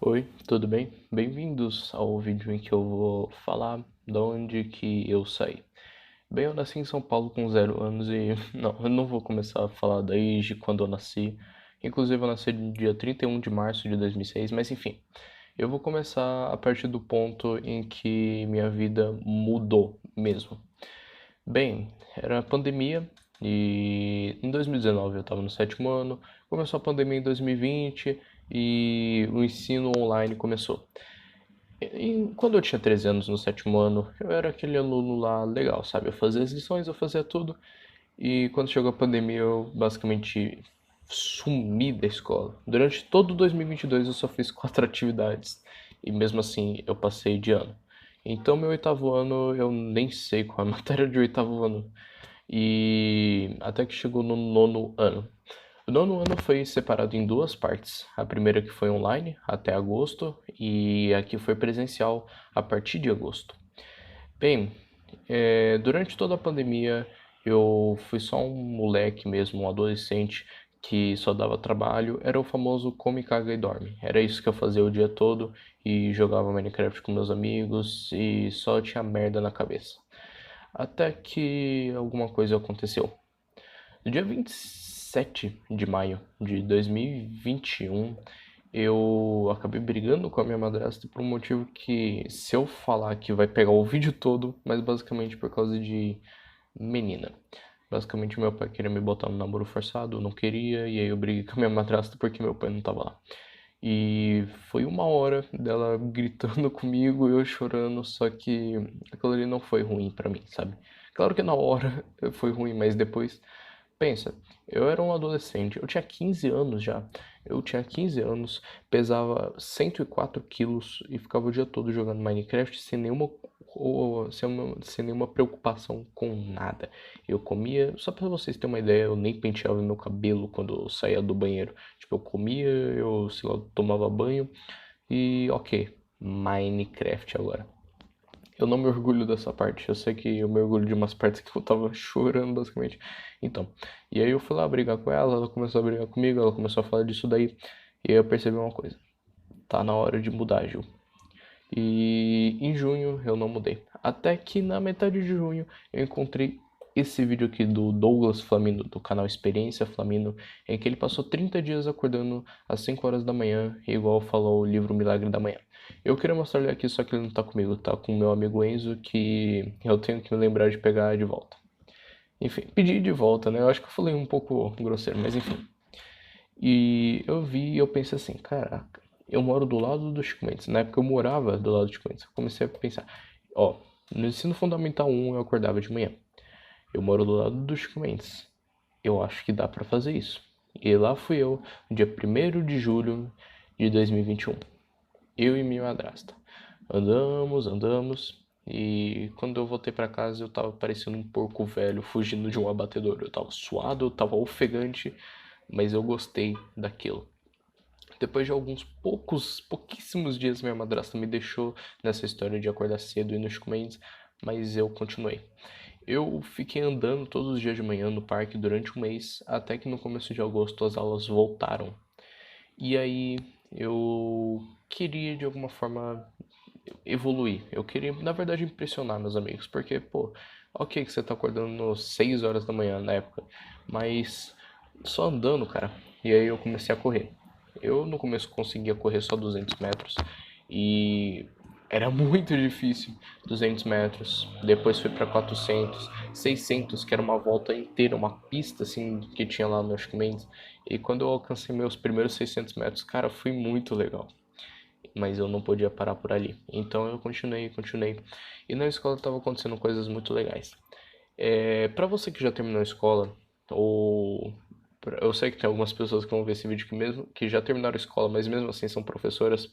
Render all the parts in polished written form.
Oi, tudo bem? Bem-vindos ao vídeo em que eu vou falar de onde que eu saí. Bem, eu nasci em São Paulo com 0 anos e não, eu não vou começar a falar desde quando eu nasci. Inclusive, eu nasci no dia 31 de março de 2006, mas enfim, eu vou começar a partir do ponto em que minha vida mudou mesmo. Bem, era a pandemia e em 2019 eu estava no sétimo ano, começou a pandemia em 2020 e o ensino online começou. Quando eu tinha 13 anos no sétimo ano, eu era aquele aluno lá legal, sabe? Eu fazia as lições, eu fazia tudo. E quando chegou a pandemia, eu basicamente sumi da escola. Durante todo 2022 eu só fiz 4 atividades. E mesmo assim eu passei de ano. Então, meu oitavo ano, eu nem sei qual é a matéria de oitavo ano. E até que chegou no nono ano. O nono ano foi separado em duas partes. A primeira que foi online até agosto e a que foi presencial a partir de agosto. Bem, durante toda a pandemia eu fui só um moleque mesmo, um adolescente que só dava trabalho. Era o famoso come, caga e dorme. Era isso que eu fazia o dia todo e jogava Minecraft com meus amigos e só tinha merda na cabeça. Até que alguma coisa aconteceu. No dia 27 de maio de 2021, eu acabei brigando com a minha madrasta por um motivo que, se eu falar que vai pegar o vídeo todo, mas basicamente por causa de menina. Basicamente, meu pai queria me botar no namoro forçado, eu não queria, e aí eu briguei com a minha madrasta porque meu pai não tava lá. E foi 1 hora dela gritando comigo, eu chorando, só que aquilo ali não foi ruim pra mim, sabe? Claro que na hora foi ruim, mas depois, pensa, eu era um adolescente, eu tinha 15 anos já. Eu tinha 15 anos, pesava 104 quilos e ficava o dia todo jogando Minecraft sem nenhuma preocupação com nada. Eu comia, só pra vocês terem uma ideia, eu nem penteava meu cabelo quando eu saía do banheiro. Tipo, eu comia, eu, sei lá, tomava banho e ok, Minecraft agora. Eu não me orgulho dessa parte. Eu sei que eu me orgulho de umas partes que eu tava chorando, basicamente. Então, e aí eu fui lá brigar com ela, ela começou a brigar comigo, ela começou a falar disso daí. E aí eu percebi uma coisa. Tá na hora de mudar, Gil. E em junho eu não mudei. Até que na metade de junho eu encontrei esse vídeo aqui do Douglas Flamino, do canal Experiência Flamino, em que ele passou 30 dias acordando às 5 horas da manhã, igual falou o livro Milagre da Manhã. Eu queria mostrar ele aqui, só que ele não tá comigo, tá com o meu amigo Enzo, que eu tenho que me lembrar de pegar de volta. Enfim, pedi de volta, né? Eu acho que eu falei um pouco grosseiro, mas enfim. E eu vi e eu pensei assim, caraca, eu moro do lado do Chico Mendes. Na época eu morava do lado do Chico Mendes. Eu comecei a pensar, ó, no ensino fundamental 1 eu acordava de manhã. Eu moro do lado do Chico Mendes. Eu acho que dá pra fazer isso. E lá fui eu, no dia 1º de julho de 2021. Eu e minha madrasta. Andamos, andamos. E quando eu voltei pra casa eu tava parecendo um porco velho fugindo de um abatedor. Eu tava suado, eu tava ofegante, mas eu gostei daquilo. Depois de alguns pouquíssimos dias, minha madrasta me deixou nessa história de acordar cedo e nos Mendes, mas eu continuei. Eu fiquei andando todos os dias de manhã no parque durante um mês, até que no começo de agosto as aulas voltaram. E aí eu queria de alguma forma evoluir. Eu queria, na verdade, impressionar meus amigos, porque, pô, ok que você tá acordando 6 horas da manhã na época, mas só andando, cara. E aí eu comecei a correr. Eu no começo conseguia correr só 200 metros e era muito difícil. 200 metros, depois fui para 400, 600, que era uma volta inteira, uma pista assim que tinha lá no Chico Mendes. E quando eu alcancei meus primeiros 600 metros, cara, foi muito legal, mas eu não podia parar por ali. Então eu continuei, continuei. E na escola estavam acontecendo coisas muito legais. Para você que já terminou a escola, ou eu sei que tem algumas pessoas que vão ver esse vídeo que mesmo que já terminaram a escola, mas mesmo assim são professoras.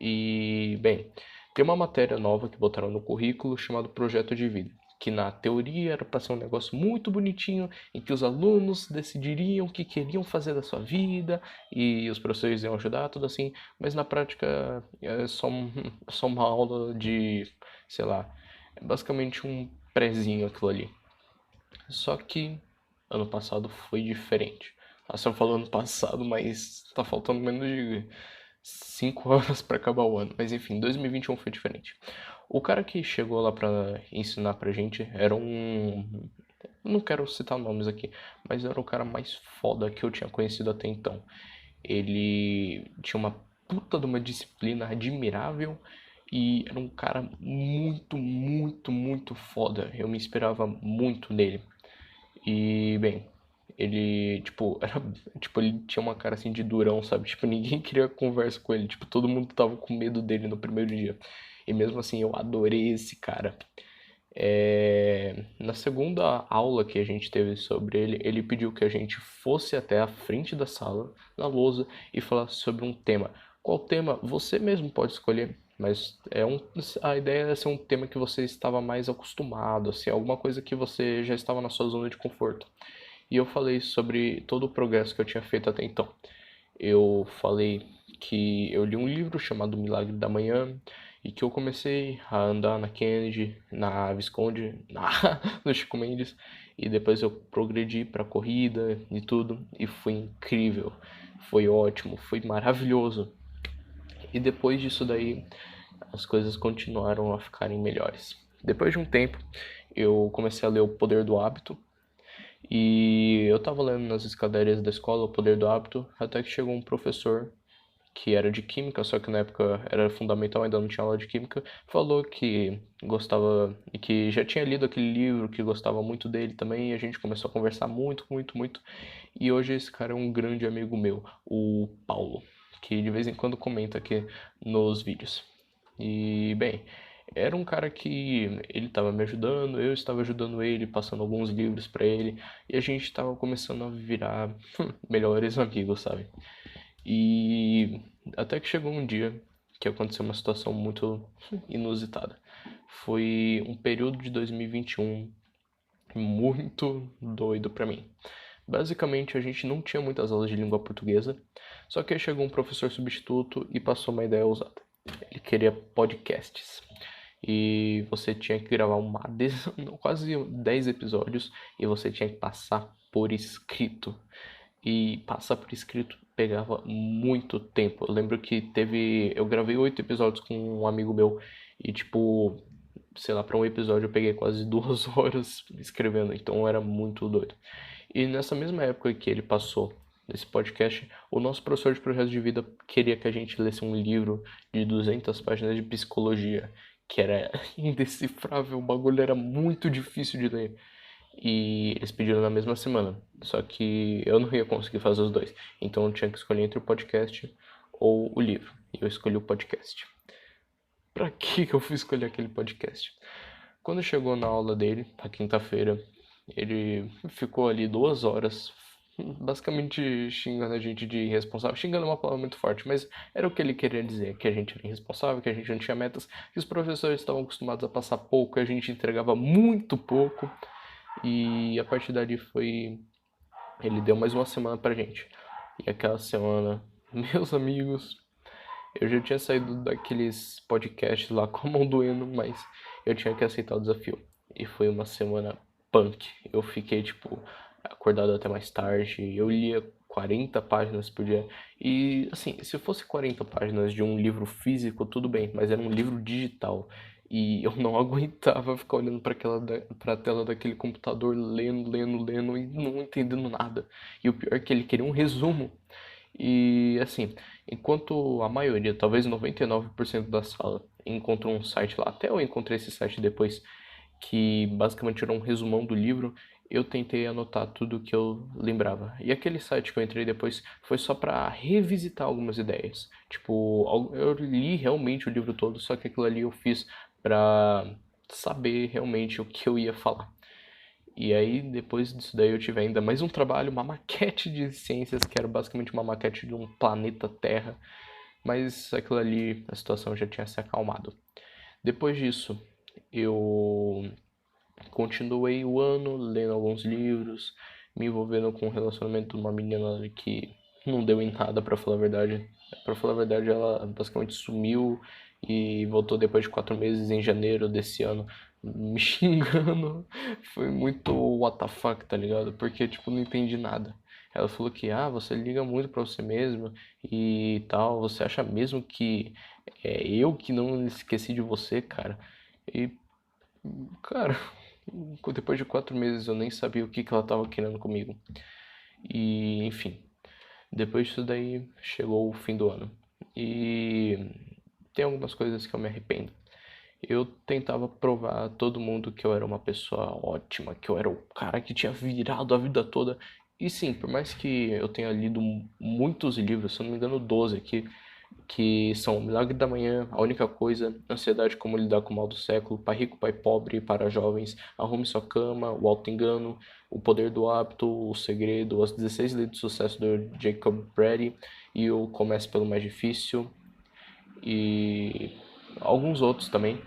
E bem, tem uma matéria nova que botaram no currículo chamado Projeto de Vida, que na teoria era para ser um negócio muito bonitinho, em que os alunos decidiriam o que queriam fazer da sua vida e os professores iam ajudar, tudo assim, mas na prática é só uma aula de, sei lá, é basicamente um prezinho aquilo ali. Só que ano passado foi diferente. Nossa, eu falo ano passado, mas tá faltando menos de 5 horas pra acabar o ano. Mas enfim, 2021 foi diferente. O cara que chegou lá pra ensinar pra gente era um. Não quero citar nomes aqui, mas era o cara mais foda que eu tinha conhecido até então. Ele tinha uma puta de uma disciplina admirável e era um cara muito, muito, muito foda. Eu me inspirava muito nele. E, bem, ele, tipo, era, tipo, ele tinha uma cara assim de durão, sabe? Tipo, ninguém queria conversa com ele. Tipo, todo mundo tava com medo dele no primeiro dia. E mesmo assim, eu adorei esse cara. Na segunda aula que a gente teve sobre ele, ele pediu que a gente fosse até a frente da sala, na lousa, e falasse sobre um tema. Qual tema? Você mesmo pode escolher, mas a ideia é ser um tema que você estava mais acostumado, assim, alguma coisa que você já estava na sua zona de conforto. E eu falei sobre todo o progresso que eu tinha feito até então. Eu falei que eu li um livro chamado Milagre da Manhã e que eu comecei a andar na Kennedy, na Visconde, no Chico Mendes e depois eu progredi para corrida e tudo e foi incrível, foi ótimo, foi maravilhoso. E depois disso daí as coisas continuaram a ficarem melhores. Depois de um tempo eu comecei a ler O Poder do Hábito e eu tava lendo nas escadarias da escola O Poder do Hábito até que chegou um professor que era de química, só que na época era fundamental, ainda não tinha aula de química, falou que gostava e que já tinha lido aquele livro, que gostava muito dele também, e a gente começou a conversar muito, muito, muito. E hoje esse cara é um grande amigo meu, o Paulo, que de vez em quando comenta aqui nos vídeos. E bem, era um cara que ele estava me ajudando, eu estava ajudando ele, passando alguns livros para ele, e a gente estava começando a virar melhores amigos, sabe? E até que chegou um dia que aconteceu uma situação muito inusitada. Foi um período de 2021 muito doido pra mim. Basicamente, a gente não tinha muitas aulas de língua portuguesa, só que aí chegou um professor substituto e passou uma ideia ousada. Ele queria podcasts. E você tinha que gravar quase 10 episódios e você tinha que passar por escrito. E passar por escrito pegava muito tempo. Eu lembro que eu gravei 8 episódios com um amigo meu e tipo, sei lá, para um episódio eu peguei quase 2 horas escrevendo, então era muito doido. E nessa mesma época que ele passou nesse podcast, o nosso professor de projeto de vida queria que a gente lesse um livro de 200 páginas de psicologia, que era indecifrável, o bagulho era muito difícil de ler. E eles pediram na mesma semana. Só que eu não ia conseguir fazer os dois. Então eu tinha que escolher entre o podcast ou o livro. E eu escolhi o podcast. Pra que eu fui escolher aquele podcast? Quando chegou na aula dele, na quinta-feira, ele ficou ali 2 horas, basicamente xingando a gente de irresponsável. Xingando é uma palavra muito forte, mas era o que ele queria dizer: que a gente era irresponsável, que a gente não tinha metas, que os professores estavam acostumados a passar pouco, e a gente entregava muito pouco. E a partir dali foi. Ele deu mais uma semana pra gente. E aquela semana, meus amigos, eu já tinha saído daqueles podcasts lá com a mão doendo, mas eu tinha que aceitar o desafio. E foi uma semana punk. Eu fiquei, tipo, acordado até mais tarde. Eu lia 40 páginas por dia. E, assim, se fosse 40 páginas de um livro físico, tudo bem, mas era um livro digital. E eu não aguentava ficar olhando pra tela daquele computador, lendo, lendo, lendo e não entendendo nada. E o pior é que ele queria um resumo. E assim, enquanto a maioria, talvez 99% da sala, encontrou um site lá, até eu encontrei esse site depois, que basicamente era um resumão do livro, eu tentei anotar tudo que eu lembrava. E aquele site que eu entrei depois foi só pra revisitar algumas ideias. Tipo, eu li realmente o livro todo, só que aquilo ali eu fiz pra saber realmente o que eu ia falar. E aí, depois disso daí, eu tive ainda mais um trabalho, uma maquete de ciências, que era basicamente uma maquete de um planeta Terra. Mas aquilo ali, a situação já tinha se acalmado. Depois disso, eu continuei o ano lendo alguns livros, me envolvendo com o relacionamento de uma menina que não deu em nada, pra falar a verdade. Pra falar a verdade, ela basicamente sumiu e voltou depois de 4 meses em janeiro desse ano, me xingando. Foi muito what the fuck, tá ligado? Porque, tipo, não entendi nada. Ela falou que, você liga muito pra você mesmo e tal, você acha mesmo que é eu que não esqueci de você, cara? E, cara, depois de 4 meses eu nem sabia o que que ela tava querendo comigo. E, enfim, depois disso daí chegou o fim do ano. E tem algumas coisas que eu me arrependo. Eu tentava provar a todo mundo que eu era uma pessoa ótima, que eu era o cara que tinha virado a vida toda. E sim, por mais que eu tenha lido muitos livros, se eu não me engano 12 aqui, que são O Milagre da Manhã, A Única Coisa, Ansiedade Como Lidar com o Mal do Século, Pai Rico, Pai Pobre para Jovens, Arrume Sua Cama, O Auto-Engano, O Poder do Hábito, O Segredo, As 16 Leis do Sucesso do Jacob Brady e o Comece pelo Mais Difícil e alguns outros também.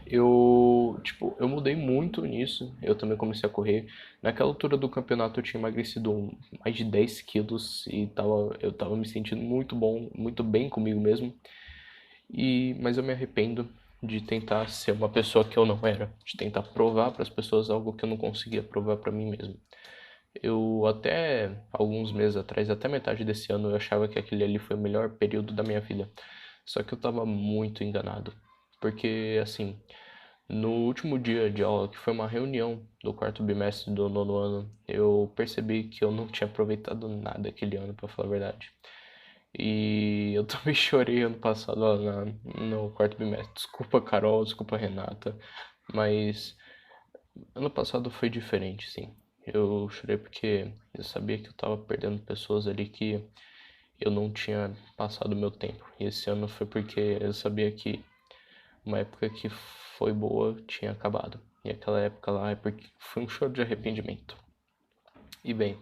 Eu mudei muito nisso. Eu também comecei a correr. Naquela altura do campeonato eu tinha emagrecido mais de 10 quilos e eu tava me sentindo muito bom, muito bem comigo mesmo. Mas eu me arrependo de tentar ser uma pessoa que eu não era, de tentar provar para as pessoas algo que eu não conseguia provar para mim mesmo. Eu até alguns meses atrás, até metade desse ano, eu achava que aquele ali foi o melhor período da minha vida. Só que eu tava muito enganado. Porque, assim, no último dia de aula, que foi uma reunião do quarto bimestre do nono ano, eu percebi que eu não tinha aproveitado nada aquele ano, pra falar a verdade. E eu também chorei ano passado lá no quarto bimestre. Desculpa, Carol, desculpa, Renata, mas ano passado foi diferente, sim. Eu chorei porque eu sabia que eu tava perdendo pessoas ali que eu não tinha passado o meu tempo. E esse ano foi porque eu sabia que uma época que foi boa tinha acabado. E aquela época lá é porque foi um choro de arrependimento. E bem,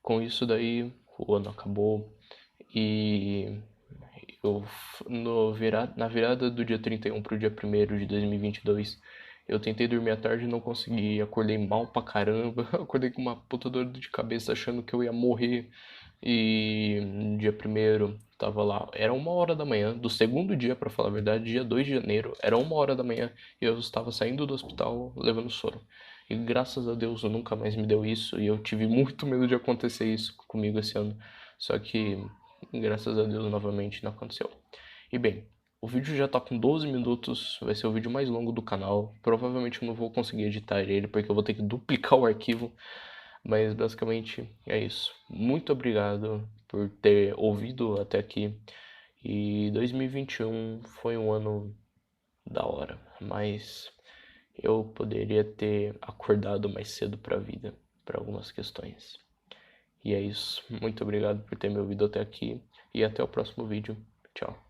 com isso daí o ano acabou e eu na virada do dia 31 pro dia 1º de 2022, eu tentei dormir à tarde e não consegui, acordei mal pra caramba, acordei com uma puta dor de cabeça achando que eu ia morrer. E no dia 1º tava lá, era 1 hora da manhã, do segundo dia, pra falar a verdade, dia 2 de janeiro, era 1 hora da manhã e eu estava saindo do hospital levando soro. E graças a Deus eu nunca mais me deu isso e eu tive muito medo de acontecer isso comigo esse ano. Só que graças a Deus novamente não aconteceu. E bem, o vídeo já tá com 12 minutos, vai ser o vídeo mais longo do canal. Provavelmente eu não vou conseguir editar ele porque eu vou ter que duplicar o arquivo. Mas basicamente é isso. Muito obrigado por ter ouvido até aqui. E 2021 foi um ano da hora, mas eu poderia ter acordado mais cedo para a vida, para algumas questões. E é isso. Muito obrigado por ter me ouvido até aqui e até o próximo vídeo. Tchau.